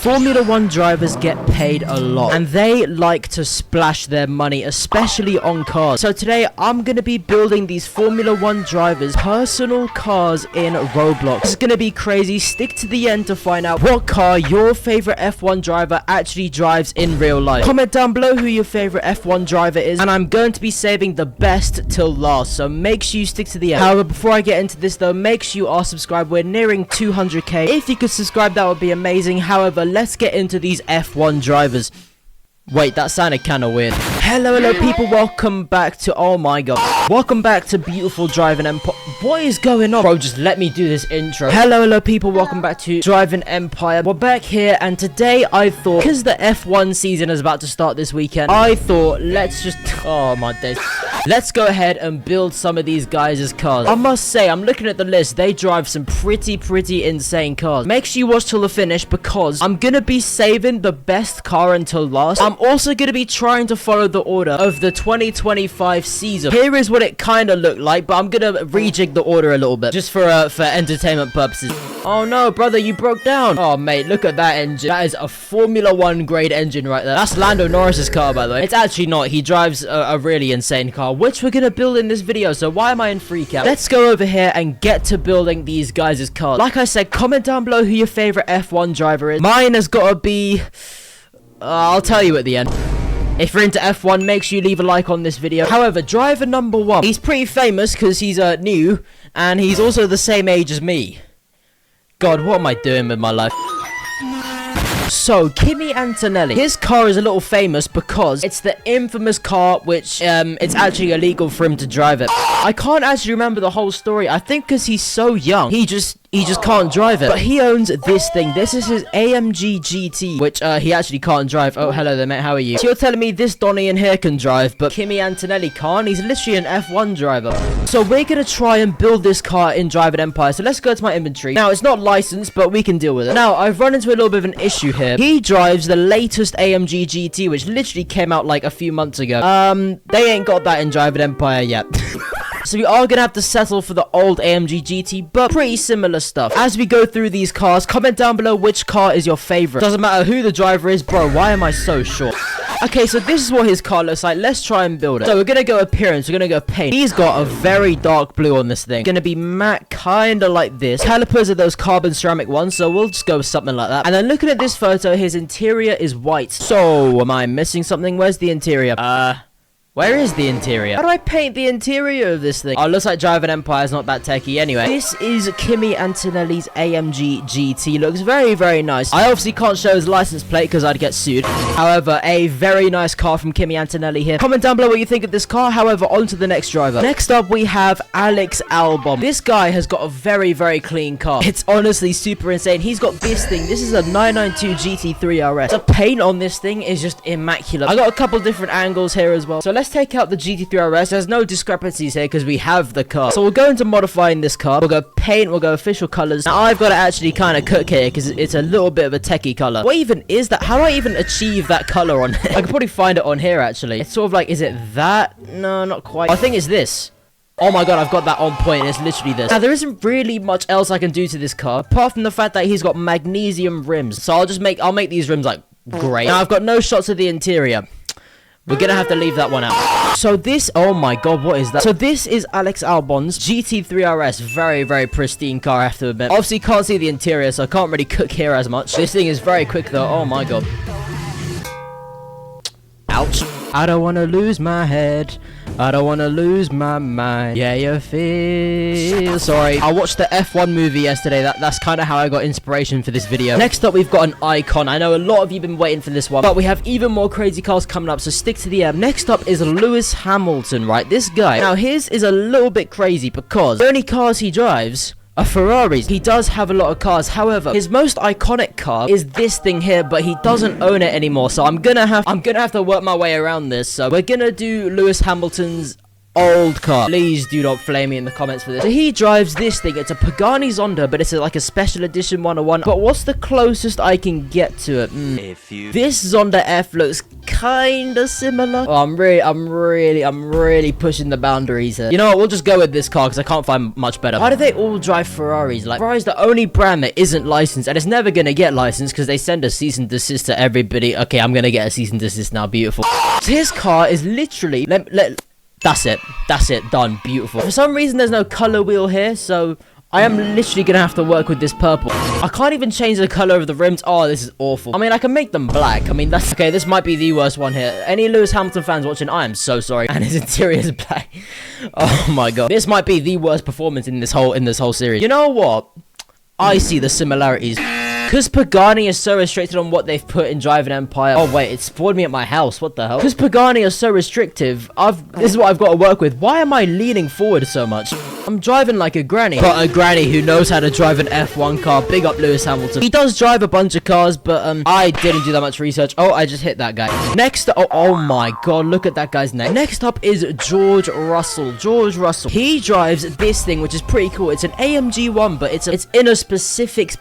Formula 1 drivers get paid a lot, and they like to splash their money, especially on cars. So today, I'm going to be building these Formula 1 drivers' personal cars in Roblox. This is going to be crazy. Stick to the end to find out what car your favorite F1 driver actually drives in real life. Comment down below who your favorite F1 driver is, and I'm going to be saving the best till last, so make sure you stick to the end. However, before I get into this though, make sure you are subscribed. We're nearing 200k. If you could subscribe, that would be amazing. However, let's get into these F1 drivers. Wait, that sounded kind of weird. Hello people, welcome back to, oh my god, welcome back to beautiful Driving Empire. What is going on? Bro, just let me do this intro. Hello people, welcome back to Driving Empire. We're back here, and today I thought, because the F1 season is about to start this weekend, I thought, let's just, oh my days, let's go ahead and build some of these guys' cars. I must say, I'm looking at the list, they drive some pretty insane cars. Make sure you watch till the finish, because I'm gonna be saving the best car until last. I'm also going to be trying to follow the order of the 2025 season. Here is what it kind of looked like, but I'm going to rejig the order a little bit, just for entertainment purposes. Oh no, brother, you broke down. Oh mate, look at that engine. That is a Formula 1 grade engine right there. That's Lando Norris's car, by the way. It's actually not. He drives a really insane car, which we're going to build in this video, so why am I in freak out? Let's go over here and get to building these guys' cars. Like I said, comment down below who your favorite F1 driver is. Mine has got to be... I'll tell you at the end. If you're into F1, make sure you leave a like on this video. However, driver number 1, he's pretty famous because he's new, and he's also the same age as me. God, what am I doing with my life? So, Kimmy Antonelli. His car is a little famous because it's the infamous car which, it's actually illegal for him to drive it. I can't actually remember the whole story. I think because he's so young, he just can't drive it. But he owns this thing. This is his AMG GT, which, he actually can't drive. Oh, hello there, mate. How are you? So you're telling me this Donnie in here can drive, but Kimmy Antonelli can't? He's literally an F1 driver. So we're gonna try and build this car in Driving Empire. So let's go to my inventory. Now, it's not licensed, but we can deal with it. Now, I've run into a little bit of an issue here. He drives the latest AMG GT, which literally came out like a few months ago. They ain't got that in Driving Empire yet. So we are gonna have to settle for the old AMG GT, but pretty similar stuff. As we go through these cars, comment down below which car is your favorite. Doesn't matter who the driver is. Bro, why am I so short? Okay, so this is what his car looks like. Let's try and build it. So we're gonna go appearance, we're gonna go paint. He's got a very dark blue on this thing. Gonna be matte, kinda like this. Calipers are those carbon ceramic ones, so we'll just go with something like that. And then looking at this photo, his interior is white. So, am I missing something? Where's the interior? Where is the interior? How do I paint the interior of this thing? Oh, it looks like Driving Empire is not that techy. Anyway, this is Kimmy Antonelli's AMG GT. Looks very nice. I obviously can't show his license plate because I'd get sued. However, a very nice car from Kimmy Antonelli here. Comment down below what you think of this car. However, on to the next driver. Next up, we have Albon. This guy has got a very clean car. It's honestly super insane. He's got this thing. This is a 992 GT3 RS. The paint on this thing is just immaculate. I got a couple different angles here as well. So let's take out the GT3 RS. There's no discrepancies here because we have the car. So we'll go into modifying this car. We'll go paint, we'll go official colors. Now I've got to actually kind of cook here because it's a little bit of a techie color. What even is that? How do I even achieve that color on here? I could probably find it on here actually. It's sort of like, is it that? No, not quite. I think it's this. Oh my god, I've got that on point. It's literally this. Now, there isn't really much else I can do to this car, apart from the fact that he's got magnesium rims. So I'll make these rims, like, great. Now, I've got no shots of the interior. We're gonna have to leave that one out. So this, oh my god, what is that? So this is Albon's GT3 RS. Very pristine car, I have to admit. Obviously, can't see the interior, so I can't really cook here as much. This thing is very quick, though. Oh my god. Ouch. I don't want to lose my head. I don't want to lose my mind. Yeah, you feel sorry. I watched the F1 movie yesterday. That's kind of how I got inspiration for this video. Next up, we've got an icon. I know a lot of you have been waiting for this one, but we have even more crazy cars coming up, so stick to the end. Next up is Lewis Hamilton, right? This guy. Now, his is a little bit crazy because the only cars he drives are Ferraris. He does have a lot of cars. However, his most iconic car is this thing here, but he doesn't own it anymore. So I'm gonna have to work my way around this. So we're gonna do Lewis Hamilton's old car. Please do not flame me in the comments for this. So he drives this thing. It's a Pagani Zonda, but it's like a special edition 101. But what's the closest I can get to it? This Zonda F looks kinda similar. Oh, I'm really pushing the boundaries here. You know what? We'll just go with this car because I can't find much better. Why do they all drive Ferraris? Like, Ferrari's the only brand that isn't licensed, and it's never gonna get licensed because they send a cease and desist to everybody. Okay, I'm gonna get a cease and desist now. Beautiful. So his car is literally that's it, done. Beautiful. For some reason there's no color wheel here, so I am literally gonna have to work with this purple. I can't even change the color of the rims. Oh, this is awful. I mean, I can make them black. I mean, that's okay. This might be the worst one here. Any Lewis Hamilton fans watching, I am so sorry. And his interior is black. Oh my god, this might be the worst performance in this whole series. You know what? I see the similarities. Because Pagani is so restricted on what they've put in Driving Empire. Oh, wait, it spawned me at my house. What the hell? Because Pagani are so restrictive, this is what I've got to work with. Why am I leaning forward so much? I'm driving like a granny. But a granny who knows how to drive an F1 car. Big up Lewis Hamilton. He does drive a bunch of cars, but I didn't do that much research. Oh, I just hit that guy. Next, oh my god, look at that guy's neck. Next up is George Russell. George Russell. He drives this thing, which is pretty cool. It's an AMG 1, but it's in a specific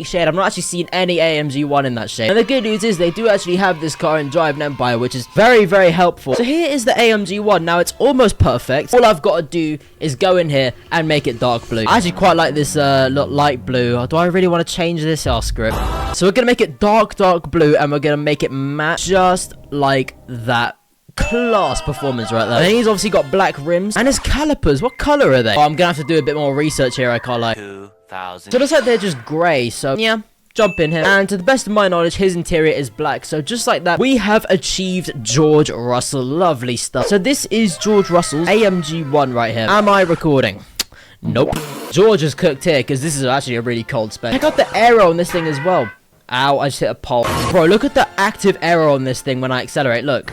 shade. I'm not actually seen any AMG 1 in that shade. And the good news is they do actually have this car in Driving Empire, which is very helpful. So here is the AMG 1. Now it's almost perfect. All I've got to do is go in here and make it dark blue. I actually quite like this light blue. Do I really want to change this? Oh, screw it. So we're gonna make it dark blue, and we're gonna make it matte just like that. Class performance right there. And he's obviously got black rims, and his calipers, what color are they? Oh, I'm gonna have to do a bit more research here. I can't lie. 2000. So it looks like they're just grey, so yeah, jump in here. And to the best of my knowledge, his interior is black. So just like that, we have achieved George Russell. Lovely stuff. So this is George Russell's AMG 1 right here. Am I recording? Nope. George is cooked here because this is actually a really cold spec. Check out the aero on this thing as well. Ow, I just hit a pole. Bro, look at the active aero on this thing when I accelerate. Look.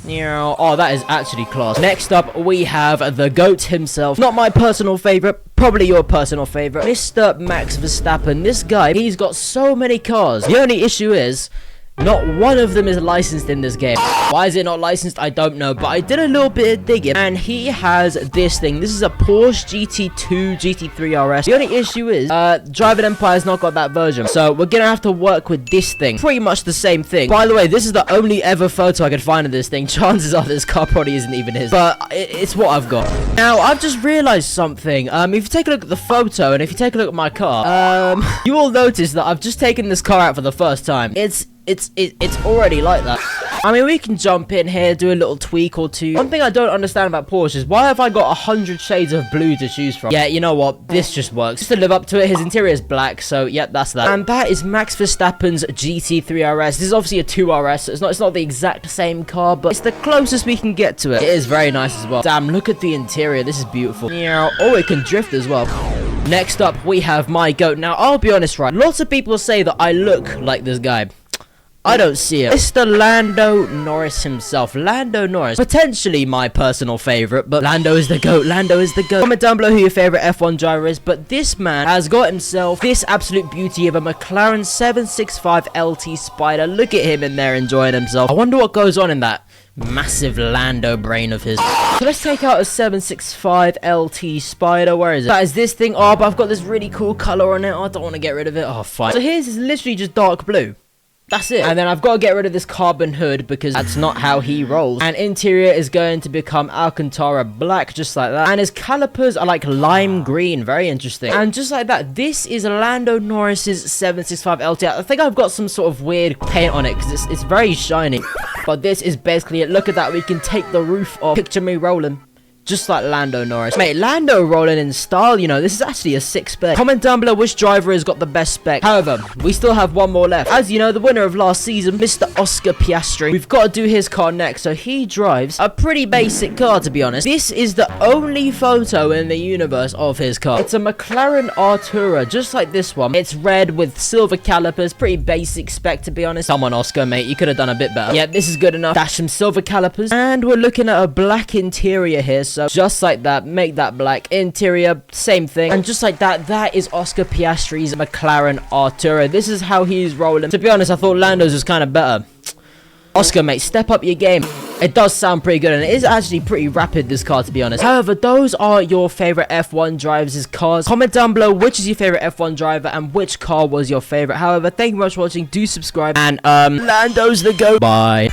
Oh, that is actually class. Next up, we have the GOAT himself. Not my personal favorite, probably your personal favorite, Mr. Max Verstappen. This guy, he's got so many cars. The only issue is, not one of them is licensed in this game. Why is it not licensed? I don't know, but I did a little bit of digging, and he has this thing. This is a Porsche GT2 GT3 RS. The only issue is, Driving Empire's not got that version, so we're gonna have to work with this thing. Pretty much the same thing. By the way, this is the only ever photo I could find of this thing. Chances are this car probably isn't even his, but it's what I've got. Now, I've just realized something. If you take a look at the photo, and if you take a look at my car, you will notice that I've just taken this car out for the first time. It's already like that. I mean, we can jump in here, do a little tweak or two. One thing I don't understand about Porsche is, why have I got 100 shades of blue to choose from? Yeah, you know what? This just works. Just to live up to it, his interior is black, so yep, that's that. And that is Max Verstappen's GT3 RS. This is obviously a 2 RS, so it's not the exact same car, but it's the closest we can get to it. It is very nice as well. Damn, look at the interior. This is beautiful. Oh, it can drift as well. Next up, we have my GOAT. Now, I'll be honest, right? Lots of people say that I look like this guy. I don't see it. Mr. Lando Norris himself. Lando Norris. Potentially my personal favorite, but Lando is the GOAT. Lando is the GOAT. Comment down below who your favorite F1 driver is, but this man has got himself this absolute beauty of a McLaren 765 LT Spider. Look at him in there enjoying himself. I wonder what goes on in that massive Lando brain of his. So let's take out a 765 LT Spider. Where is it? That is this thing. Oh, but I've got this really cool color on it. I don't want to get rid of it. Oh, fine. So his is literally just dark blue. That's it. And then I've got to get rid of this carbon hood because that's not how he rolls. And interior is going to become Alcantara black, just like that. And his calipers are like lime green. Very interesting. And just like that, this is Lando Norris's 765 LT. I think I've got some sort of weird paint on it because it's very shiny. But this is basically it. Look at that. We can take the roof off. Picture me rolling. Just like Lando Norris. Mate, Lando rolling in style, you know, this is actually a 6 spec. Comment down below which driver has got the best spec. However, we still have one more left. As you know, the winner of last season, Mr. Oscar Piastri. We've got to do his car next, so he drives a pretty basic car, to be honest. This is the only photo in the universe of his car. It's a McLaren Artura, just like this one. It's red with silver calipers, pretty basic spec, to be honest. Come on, Oscar, mate, you could have done a bit better. Yeah, this is good enough. Dash some silver calipers. And we're looking at a black interior here, so just like that, make that black. Interior, same thing. And just like that, that is Oscar Piastri's McLaren Artura. This is how he's rolling. To be honest, I thought Lando's was kind of better. Oscar, mate, step up your game. It does sound pretty good, and it is actually pretty rapid, this car, to be honest. However, those are your favorite F1 drivers' cars. Comment down below which is your favorite F1 driver and which car was your favorite. However, thank you very much for watching. Do subscribe, and Lando's the GOAT. Bye.